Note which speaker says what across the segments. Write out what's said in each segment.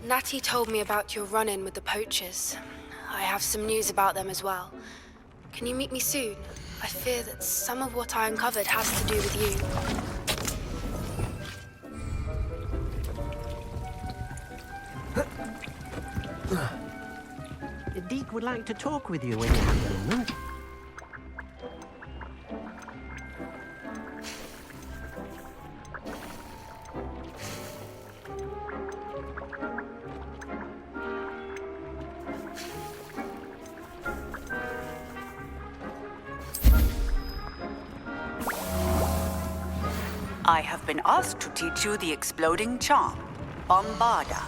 Speaker 1: Natty told me about your run-in with the poachers. I have some news about them as well. Can you meet me soon? I fear that some of what I uncovered has to do with you.
Speaker 2: Deke would like to talk with you when you have a moment.
Speaker 3: I have been asked to teach you the exploding charm, Bombarda.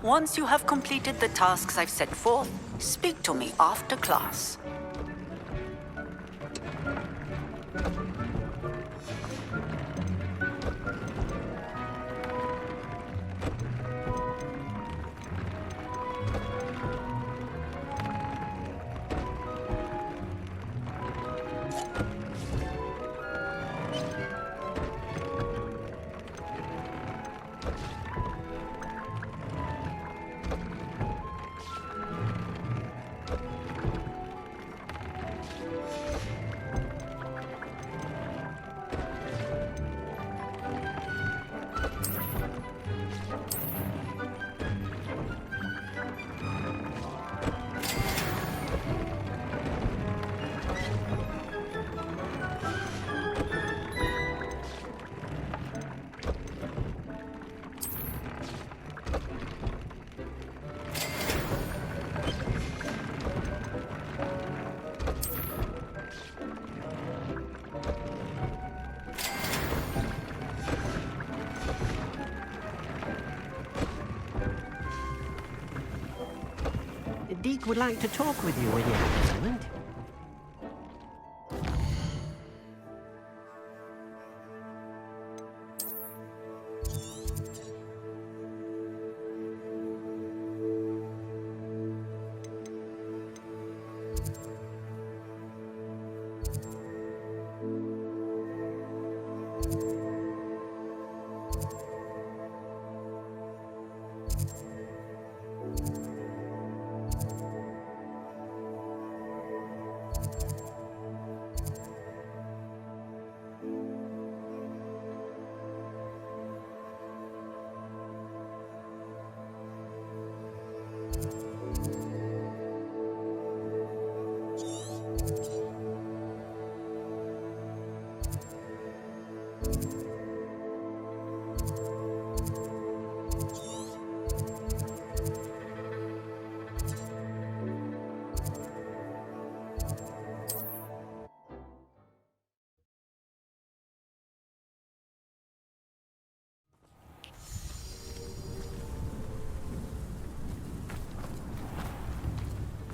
Speaker 3: Once you have completed the tasks I've set forth, speak to me after class.
Speaker 2: Deke would like to talk with you when you have a moment.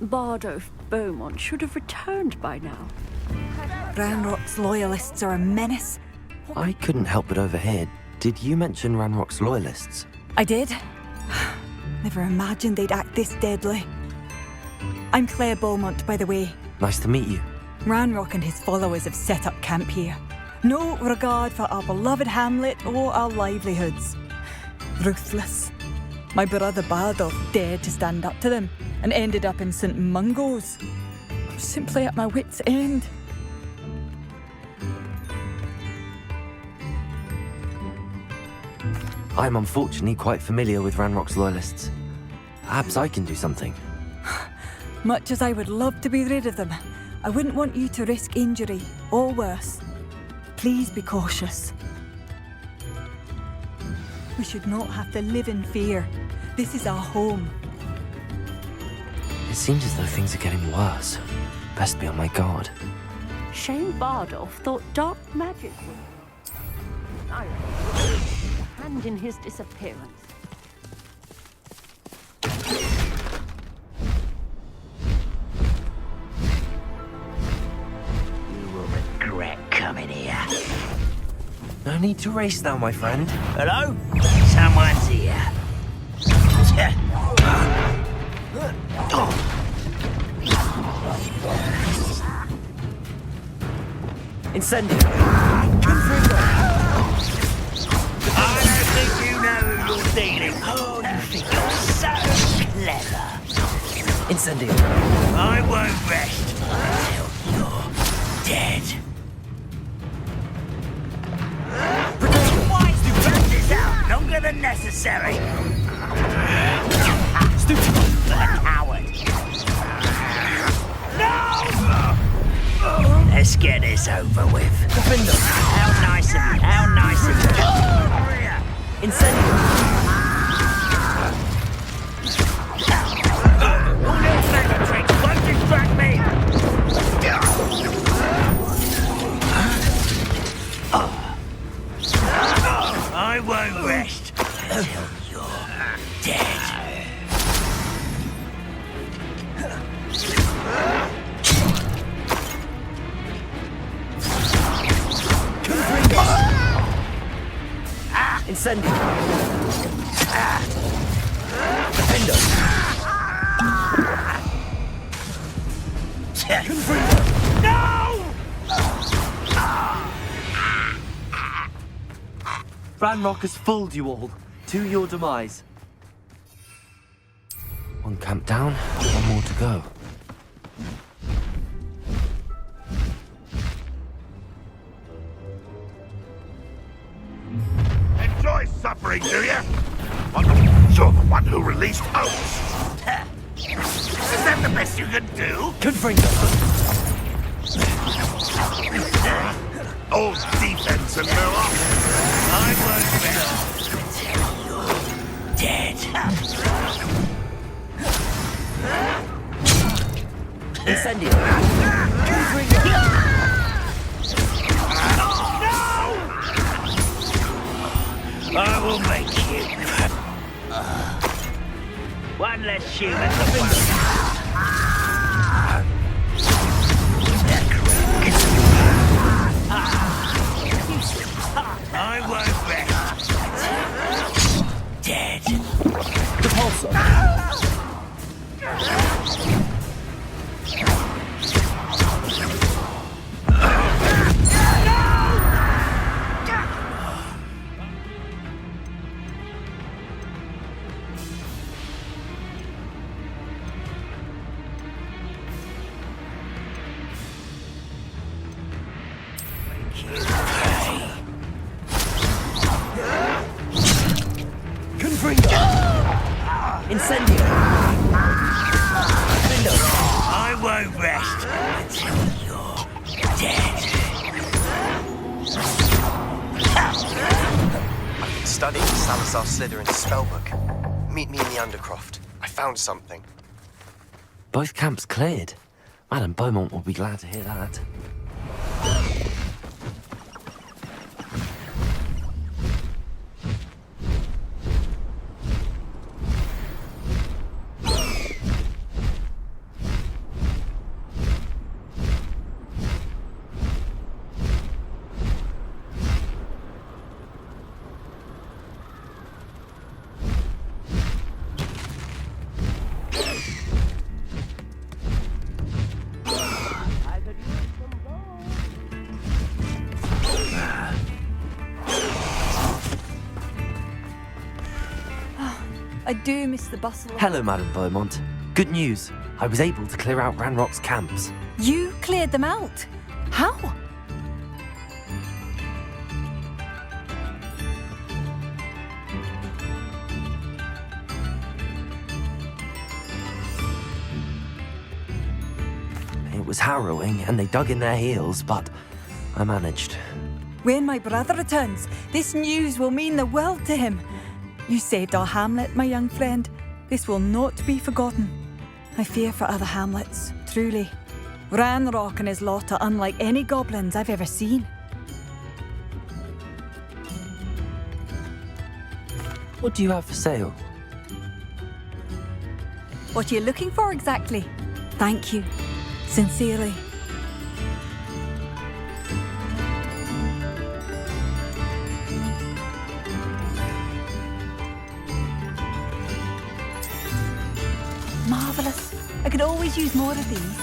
Speaker 4: Bardo Beaumont should have returned by now.
Speaker 5: Ranrock's loyalists are a menace.
Speaker 6: I couldn't help but overhear. Did you mention Ranrock's loyalists?
Speaker 5: I did. Never imagined they'd act this deadly. I'm Claire Beaumont, by the way.
Speaker 6: Nice to meet you.
Speaker 5: Ranrock and his followers have set up camp here. No regard for our beloved hamlet or our livelihoods. Ruthless. My brother Bardo dared to stand up to them and ended up in St. Mungo's. I'm simply at my wit's end.
Speaker 6: I'm unfortunately quite familiar with Ranrock's loyalists. Perhaps I can do something.
Speaker 5: Much as I would love to be rid of them, I wouldn't want you to risk injury, or worse. Please be cautious. We should not have to live in fear. This is our home.
Speaker 6: It seems as though things are getting worse. Best be on my guard.
Speaker 4: Shane Bardolph thought dark magic was... I a hand in his disappearance.
Speaker 2: You will regret coming here.
Speaker 6: No need to race now, my friend.
Speaker 2: Hello? Someone's here.
Speaker 6: Incendio!
Speaker 2: I don't think you know who you're dealing. Oh, you think you're so
Speaker 6: Incendio.
Speaker 7: I won't rest until you're dead. Why to burn this out longer than necessary? Stupid! The coward! No! Let's get this over with. How nice of you! How nice of you!
Speaker 6: Incendio.
Speaker 7: All little flavor tricks won't distract me! I won't rest until you're dead.
Speaker 6: Incendio.
Speaker 7: No!
Speaker 6: Ranrock has fooled you all. To your demise. One camp down, one more to go.
Speaker 8: Enjoy suffering, do you? You're the one who released Oates. Is that the best you can do?
Speaker 6: Confringo.
Speaker 8: Old defense and no offense.
Speaker 7: I won't rest until you're dead.
Speaker 6: Incendio.
Speaker 7: I will make you. One less human to worry. I won't rest until dead.
Speaker 6: Incendio.
Speaker 7: I won't rest until you're dead.
Speaker 9: I've been studying Salazar Slytherin's spellbook. Meet me in the Undercroft. I found something.
Speaker 6: Both camps cleared. Madame Beaumont will be glad to hear that.
Speaker 5: I do miss the bustle.
Speaker 6: Hello, Madame Beaumont. Good news. I was able to clear out Ranrock's camps.
Speaker 5: You cleared them out? How?
Speaker 6: It was harrowing, and they dug in their heels, but I managed.
Speaker 5: When my brother returns, this news will mean the world to him. You saved our hamlet, my young friend. This will not be forgotten. I fear for other hamlets, truly. Ranrock and his lot are unlike any goblins I've ever seen.
Speaker 6: What do you have for sale?
Speaker 5: What are you looking for exactly? Thank you. Sincerely. Marvellous. I could always use more of these.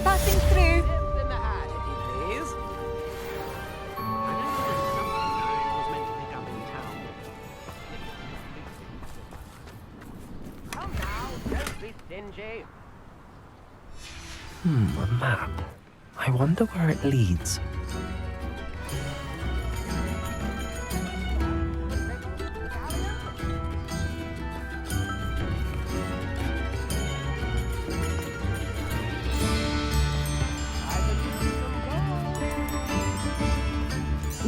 Speaker 5: for passing through.
Speaker 6: A map. I wonder where it leads.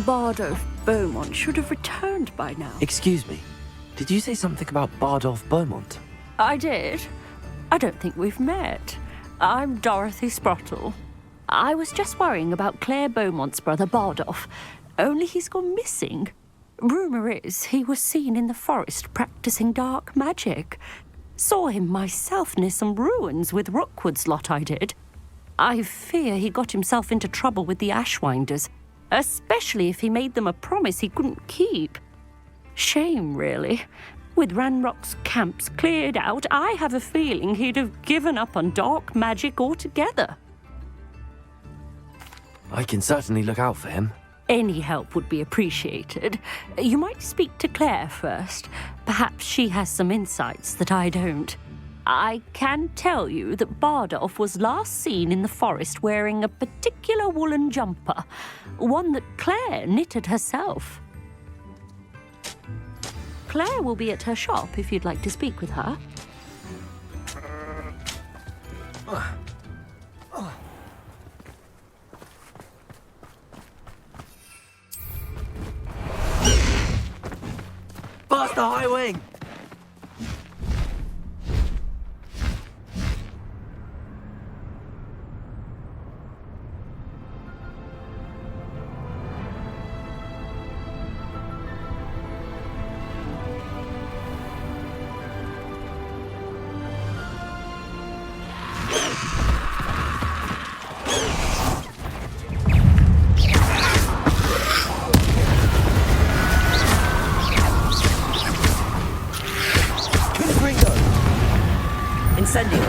Speaker 4: Bardolph Beaumont should have returned by now.
Speaker 6: Excuse me. Did you say something about Bardolph Beaumont?
Speaker 4: I did. I don't think we've met. I'm Dorothy Sprottle. I was just worrying about Claire Beaumont's brother Bardolph, only he's gone missing. Rumour is he was seen in the forest practicing dark magic. Saw him myself near some ruins with Rookwood's lot I did. I fear he got himself into trouble with the Ashwinders, especially if he made them a promise he couldn't keep. Shame, really. With Ranrock's camps cleared out, I have a feeling he'd have given up on dark magic altogether.
Speaker 6: I can certainly look out for him.
Speaker 4: Any help would be appreciated. You might speak to Claire first. Perhaps she has some insights that I don't. I can tell you that Bardolph was last seen in the forest wearing a particular woolen jumper, one that Claire knitted herself. Claire will be at her shop if you'd like to speak with her.
Speaker 6: Faster, High Wing!
Speaker 7: Incendio.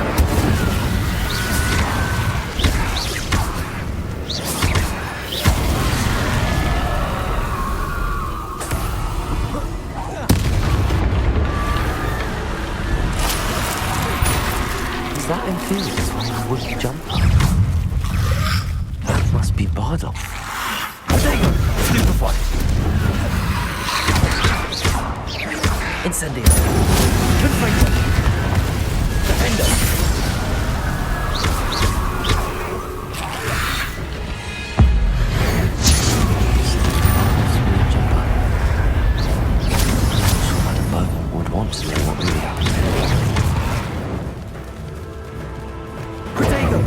Speaker 6: Is that Inferior's wearing a wooden jumper? That must be Bardolph.
Speaker 7: Protego! Stupefy! Incendio. Confringo. Defendo.
Speaker 6: Madam Beaumont would want to know what really happened.
Speaker 7: Protego.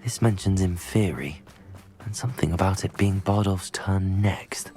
Speaker 6: This mentions Inferi, and something about it being Bardolph's turn next.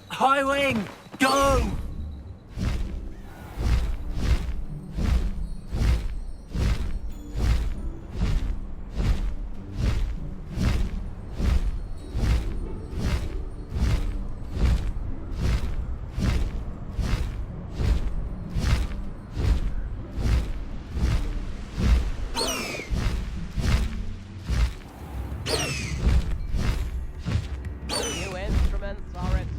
Speaker 7: High Wing, go!
Speaker 10: New instruments are expensive.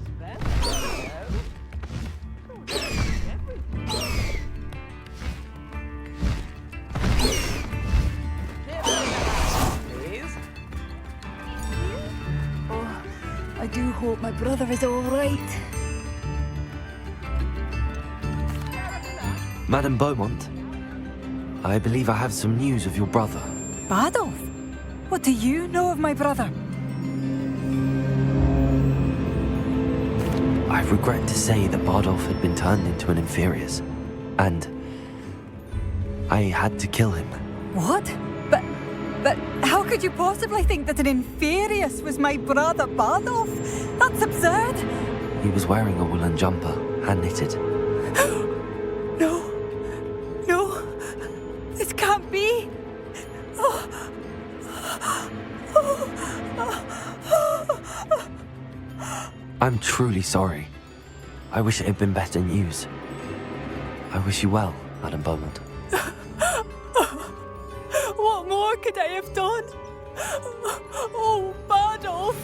Speaker 10: Please.
Speaker 5: I do hope my brother is all right.
Speaker 6: Madam Beaumont? I believe I have some news of your brother.
Speaker 5: Badolf? What do you know of my brother?
Speaker 6: I regret to say that Bardolph had been turned into an Inferius, and I had to kill him.
Speaker 5: What? But how could you possibly think that an Inferius was my brother Badolf? That's absurd!
Speaker 6: He was wearing a woolen jumper, hand-knitted.
Speaker 5: No. This can't be.
Speaker 6: I'm truly sorry. I wish it had been better news. I wish you well, Madam Beaumont.
Speaker 5: What more could I have done? Oh, Badolf!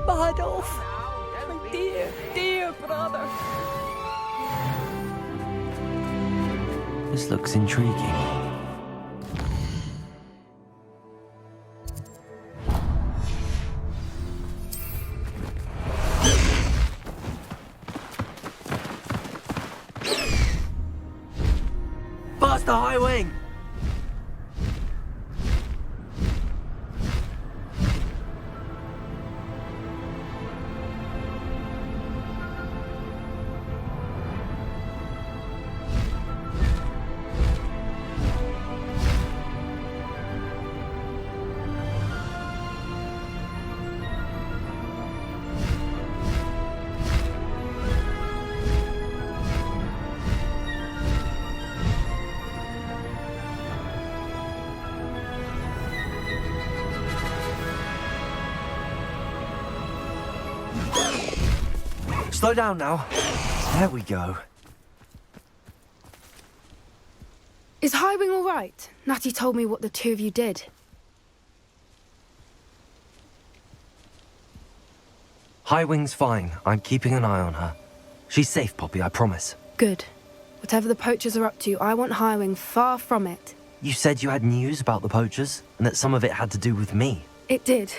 Speaker 5: Badolf! My dear brother!
Speaker 6: This looks intriguing. Past the high wing! Slow down now. There we go.
Speaker 1: Is Highwing all right? Natty told me what the two of you did.
Speaker 6: Highwing's fine. I'm keeping an eye on her. She's safe, Poppy, I promise.
Speaker 1: Good. Whatever the poachers are up to, I want Highwing far from it.
Speaker 6: You said you had news about the poachers, and that some of it had to do with me.
Speaker 1: It did.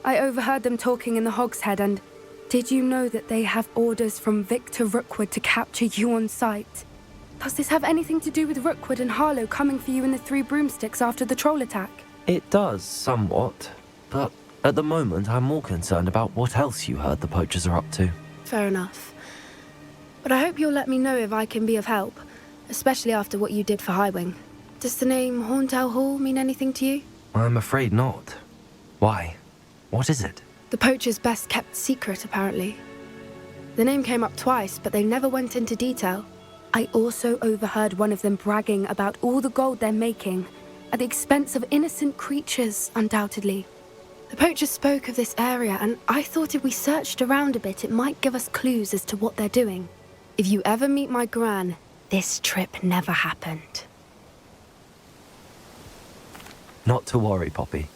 Speaker 1: I overheard them talking in the Hogshead, and did you know that they have orders from Victor Rookwood to capture you on sight? Does this have anything to do with Rookwood and Harlow coming for you in the Three Broomsticks after the troll attack?
Speaker 6: It does, somewhat. But at the moment, I'm more concerned about what else you heard the poachers are up to.
Speaker 1: Fair enough. But I hope you'll let me know if I can be of help, especially after what you did for Highwing. Does the name Horntail Hall mean anything to you?
Speaker 6: I'm afraid not. Why? What is it?
Speaker 1: The poacher's best kept secret, apparently. The name came up twice, but they never went into detail. I also overheard one of them bragging about all the gold they're making, at the expense of innocent creatures, undoubtedly. The poacher spoke of this area, and I thought if we searched around a bit, it might give us clues as to what they're doing. If you ever meet my gran, this trip never happened.
Speaker 6: Not to worry, Poppy.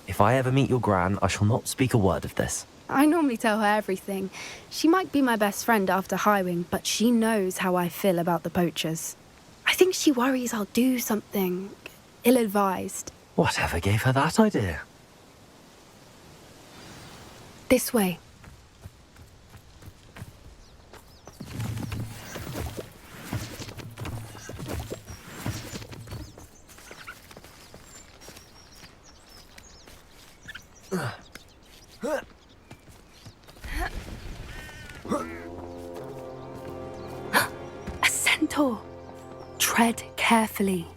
Speaker 6: If I ever meet your gran, I shall not speak a word of this.
Speaker 1: I normally tell her everything. She might be my best friend after Highwing, but she knows how I feel about the poachers. I think she worries I'll do something ill-advised.
Speaker 6: Whatever gave her that idea?
Speaker 1: This way. A centaur. Tread carefully.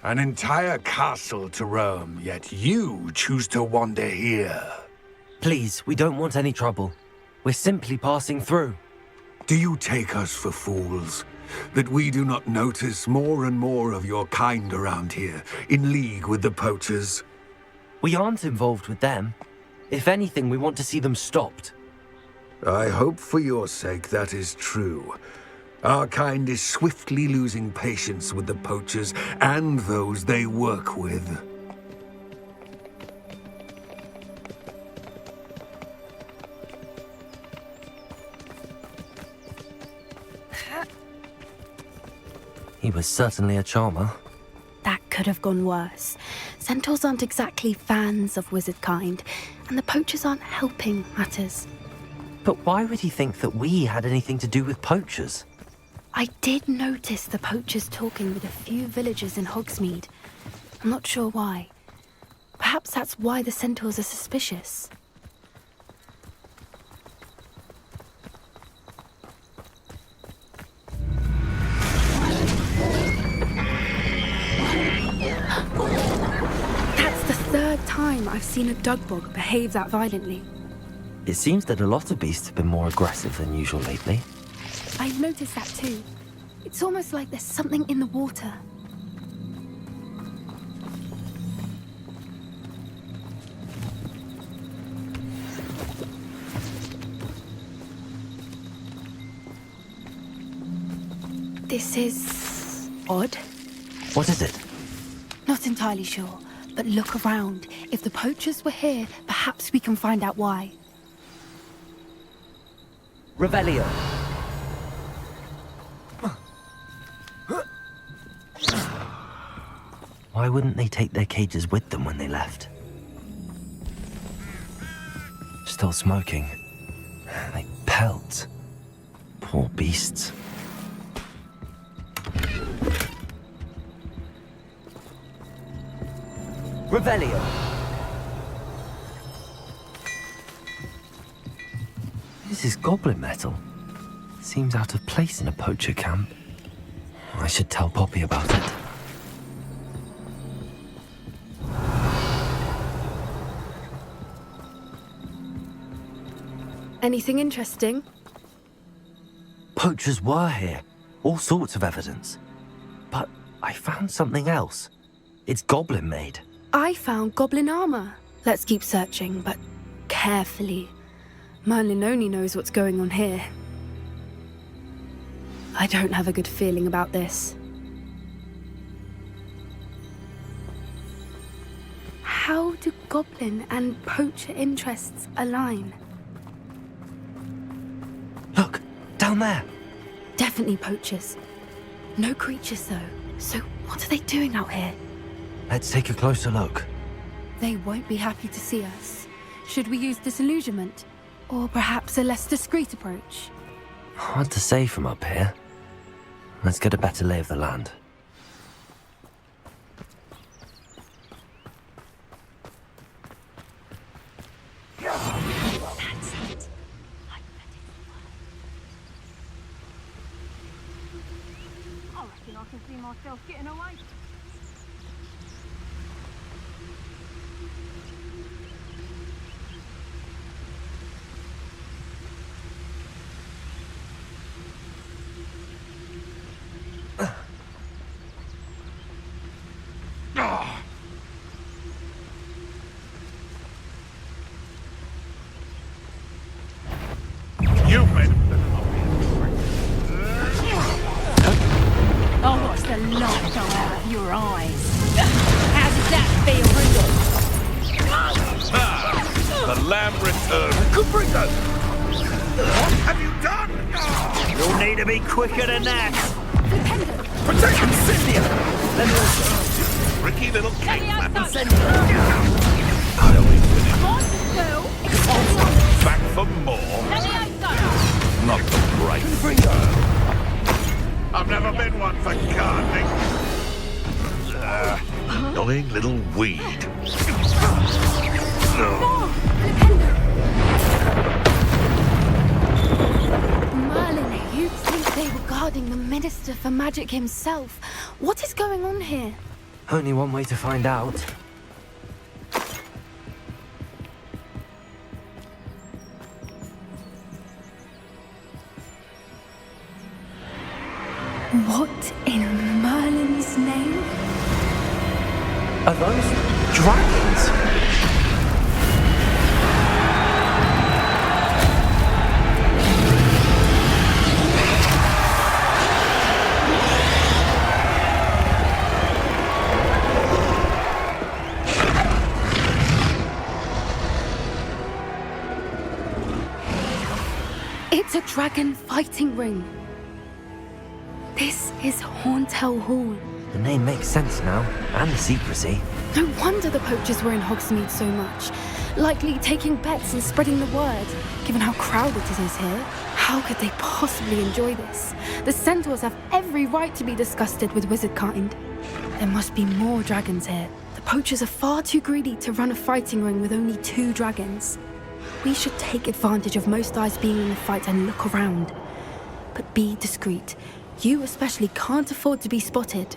Speaker 8: An entire castle to roam, yet you choose to wander here.
Speaker 6: Please, we don't want any trouble. We're simply passing through.
Speaker 8: Do you take us for fools? That we do not notice more and more of your kind around here, in league with the poachers?
Speaker 6: We aren't involved with them. If anything, we want to see them stopped.
Speaker 8: I hope for your sake that is true. Our kind is swiftly losing patience with the poachers and those they work with.
Speaker 6: He was certainly a charmer.
Speaker 1: That could have gone worse. Centaurs aren't exactly fans of wizard kind, and the poachers aren't helping matters.
Speaker 6: But why would he think that we had anything to do with poachers?
Speaker 1: I did notice the poachers talking with a few villagers in Hogsmeade. I'm not sure why. Perhaps that's why the centaurs are suspicious. That's the third time I've seen a dugbog behave that violently.
Speaker 6: It seems that a lot of beasts have been more aggressive than usual lately.
Speaker 1: I've noticed that too. It's almost like there's something in the water. This is odd.
Speaker 6: What is it?
Speaker 1: Not entirely sure, but look around. If the poachers were here, perhaps we can find out why.
Speaker 7: Revelio.
Speaker 6: Why wouldn't they take their cages with them when they left? Still smoking. They pelt. Poor beasts.
Speaker 7: Revelio.
Speaker 6: This is goblin metal. Seems out of place in a poacher camp. I should tell Poppy about it.
Speaker 1: Anything interesting?
Speaker 6: Poachers were here. All sorts of evidence. But I found something else. It's goblin made.
Speaker 1: I found goblin armor. Let's keep searching, but carefully. Merlin only knows what's going on here. I don't have a good feeling about this. How do goblin and poacher interests align?
Speaker 6: Look, down there.
Speaker 1: Definitely poachers. No creatures, though. So what are they doing out here?
Speaker 6: Let's take a closer look.
Speaker 1: They won't be happy to see us. Should we use disillusionment? Or perhaps a less discreet approach?
Speaker 6: Hard to say from up here. Let's get a better lay of the land.
Speaker 4: I reckon I can see myself getting away.
Speaker 8: You made
Speaker 4: Oh, watch the light go out of your eyes. How does that feel, Rudolph?
Speaker 8: the lamb returned. Confringo! What have you done?
Speaker 7: You'll need to be quicker than that.
Speaker 8: Protect him,
Speaker 7: Cynthia! Let me
Speaker 8: Tricky little caveman. Back for more. Not the great. I've never been one for gardening. Annoying little weed.
Speaker 1: Merlin, you'd think they were guarding the Minister for Magic himself. What is going on here?
Speaker 6: Only one way to find out.
Speaker 1: What in Merlin's name?
Speaker 6: Are those dragons?
Speaker 1: It's a dragon fighting ring. This is Hauntel Hall.
Speaker 6: The name makes sense now, and the secrecy.
Speaker 1: No wonder the poachers were in Hogsmeade so much. Likely taking bets and spreading the word, given how crowded it is here. How could they possibly enjoy this? The centaurs have every right to be disgusted with wizard kind. There must be more dragons here. The poachers are far too greedy to run a fighting ring with only 2 dragons. We should take advantage of most eyes being in the fight and look around. But be discreet. You especially can't afford to be spotted.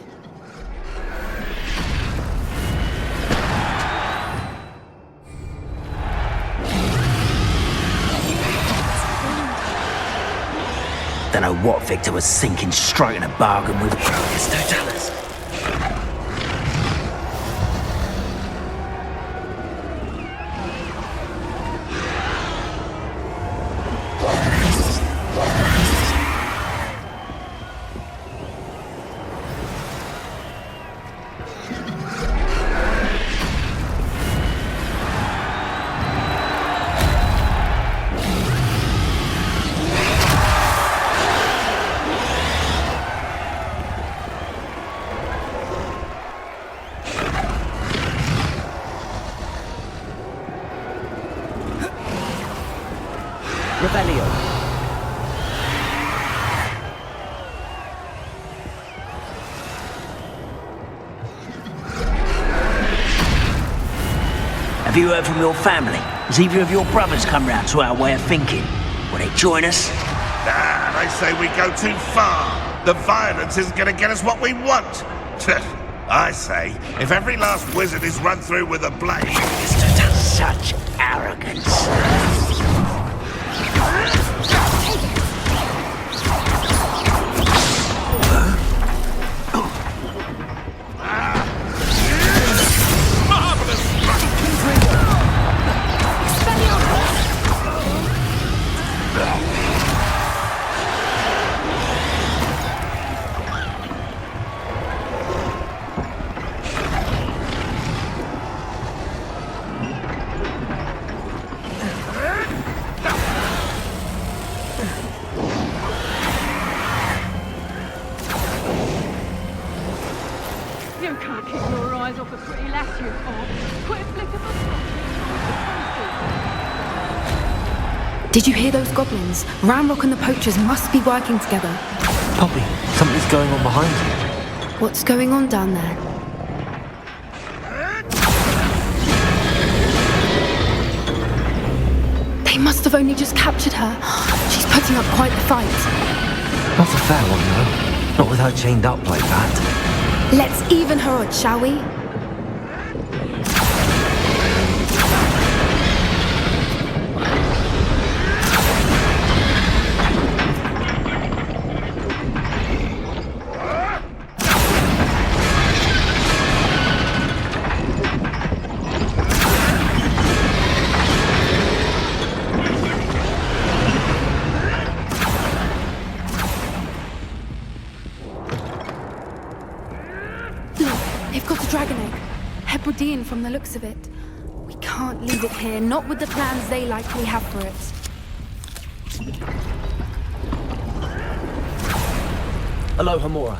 Speaker 7: Don't know what Victor was thinking, striking a bargain with Crocus. Don't tell us.
Speaker 2: Revelio.
Speaker 7: Have you heard from your family? Has either of your brothers come round to our way of thinking? Will they join us?
Speaker 11: Nah, they say we go too far. The violence isn't going to get us what we want. I say, if every last wizard is run through with a blade...
Speaker 7: Such arrogance.
Speaker 12: You can't keep your eyes off a pretty lass you are. Quit a flick of a
Speaker 1: Did you hear those goblins? Ramrock and the poachers must be working together.
Speaker 6: Poppy, something's going on behind you.
Speaker 1: What's going on down there? They must have only just captured her. She's putting up quite the fight.
Speaker 6: Not a fair one, though. Not with her chained up like that.
Speaker 1: Let's even her odds, shall we? They've got a dragon egg. Hebridean from the looks of it. We can't leave it here, not with the plans they likely have for it.
Speaker 6: Hello, Hamura.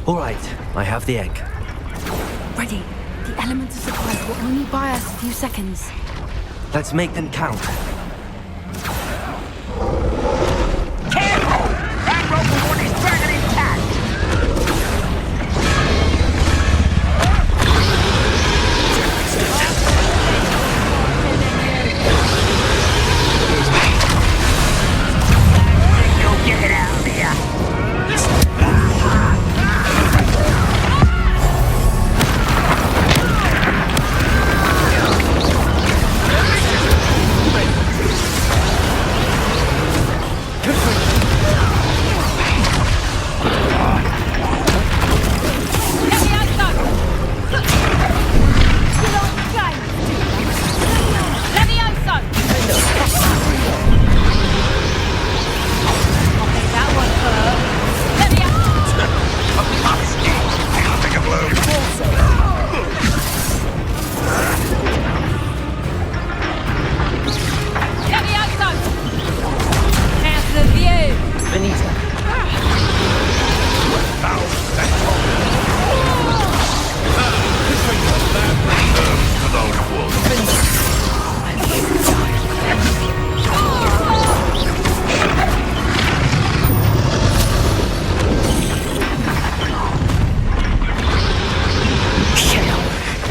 Speaker 6: All right, I have the egg.
Speaker 1: Ready. The element of surprise will only buy us a few seconds.
Speaker 6: Let's make them count.
Speaker 7: Careful! That rope will want his dragon intact! Go get it out of here!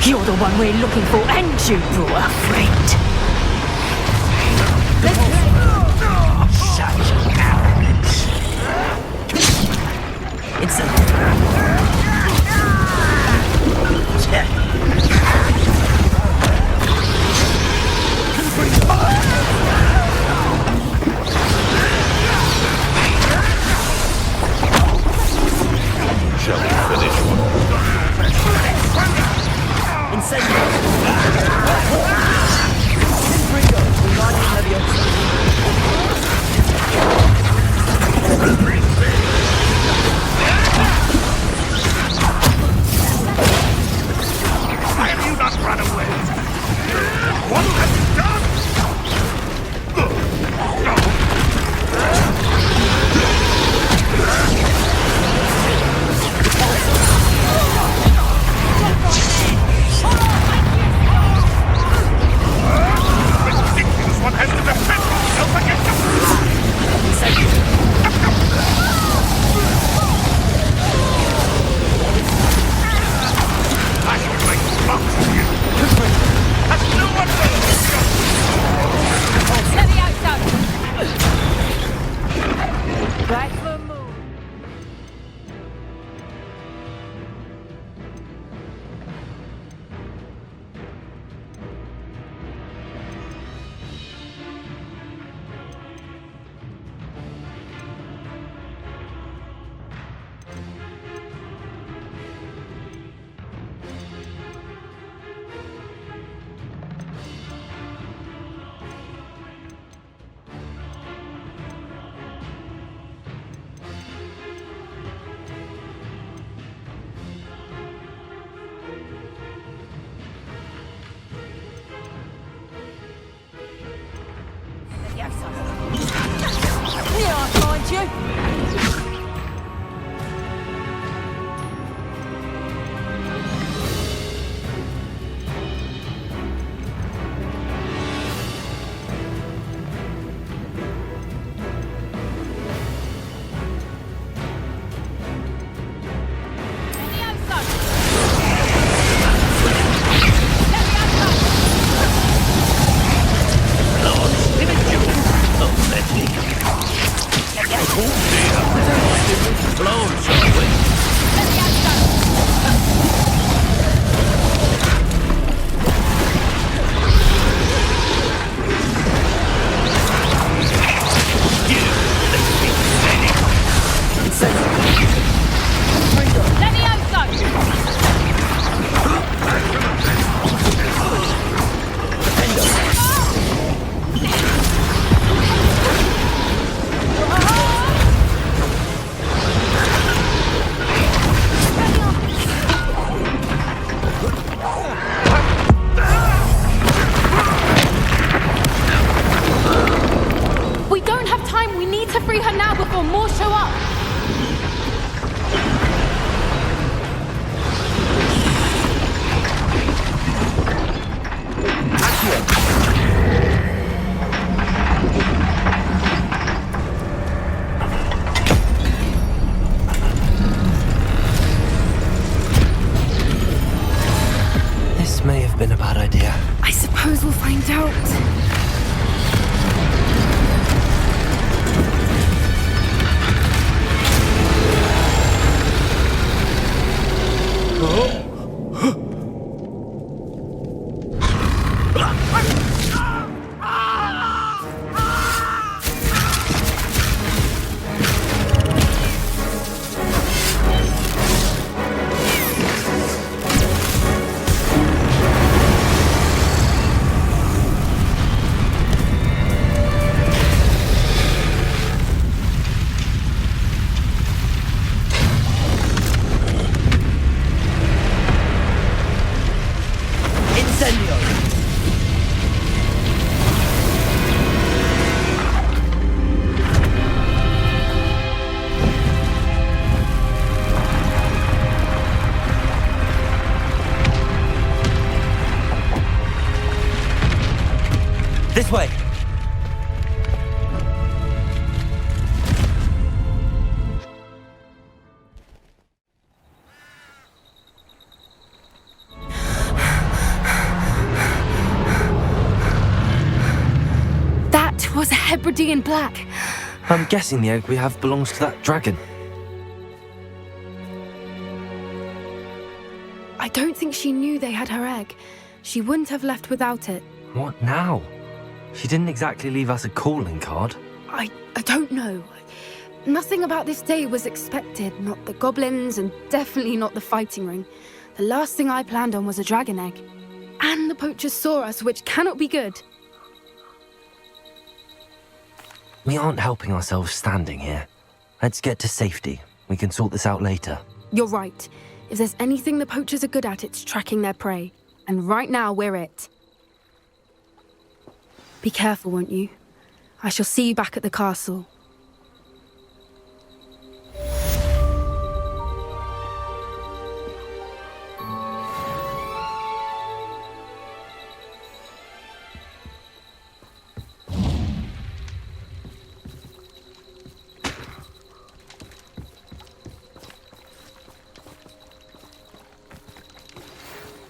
Speaker 4: You're the one we're looking for, and you brought a friend.
Speaker 7: Such arrogance.
Speaker 11: Shall we finish Why have you not run away? What have you done? Ridiculous! One has to defend himself against I shall make box of you! Has no one
Speaker 12: Let me outside. Right for a move.
Speaker 4: Yeah, I'll find you.
Speaker 6: may have been a bad idea.
Speaker 1: I suppose we'll find out.
Speaker 6: This way!
Speaker 1: Hebridean black.
Speaker 6: I'm guessing the egg we have belongs to that dragon.
Speaker 1: I don't think she knew they had her egg. She wouldn't have left without it.
Speaker 6: What now? She didn't exactly leave us a calling card.
Speaker 1: I don't know. Nothing about this day was expected. Not the goblins, and definitely not the fighting ring. The last thing I planned on was a dragon egg. And the poachers saw us, which cannot be good.
Speaker 6: We aren't helping ourselves standing here. Let's get to safety. We can sort this out later.
Speaker 1: You're right. If there's anything the poachers are good at, it's tracking their prey. And right now, we're it. Be careful, won't you? I shall see you back at the castle.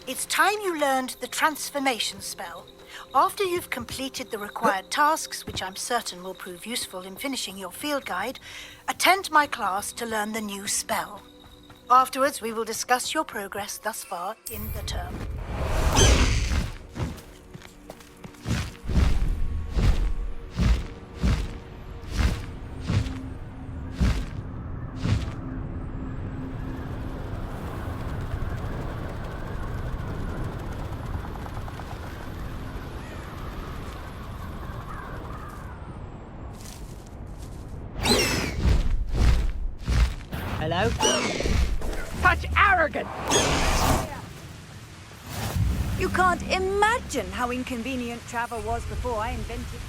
Speaker 13: It's time you learned the transformation spell. After you've completed the required tasks, which I'm certain will prove useful in finishing your field guide, attend my class to learn the new spell. Afterwards, we will discuss your progress thus far in the term.
Speaker 10: Hello? Such arrogance!
Speaker 14: You can't imagine how inconvenient travel was before I invented...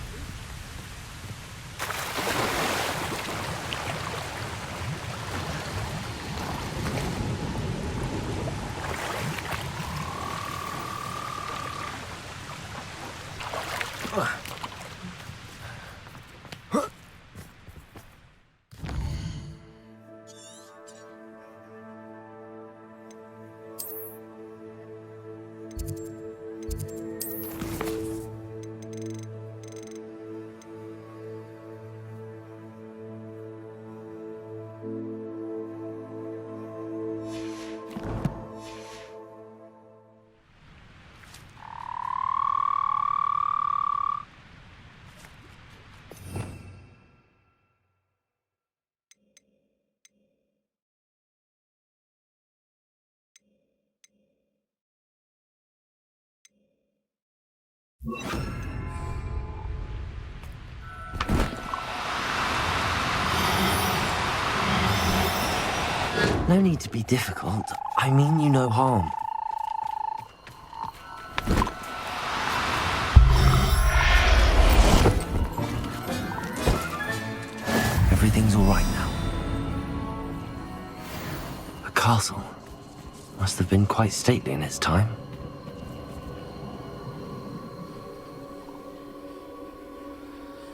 Speaker 6: No need to be difficult. I mean you no harm. Everything's all right now. A castle. Must have been quite stately in its time.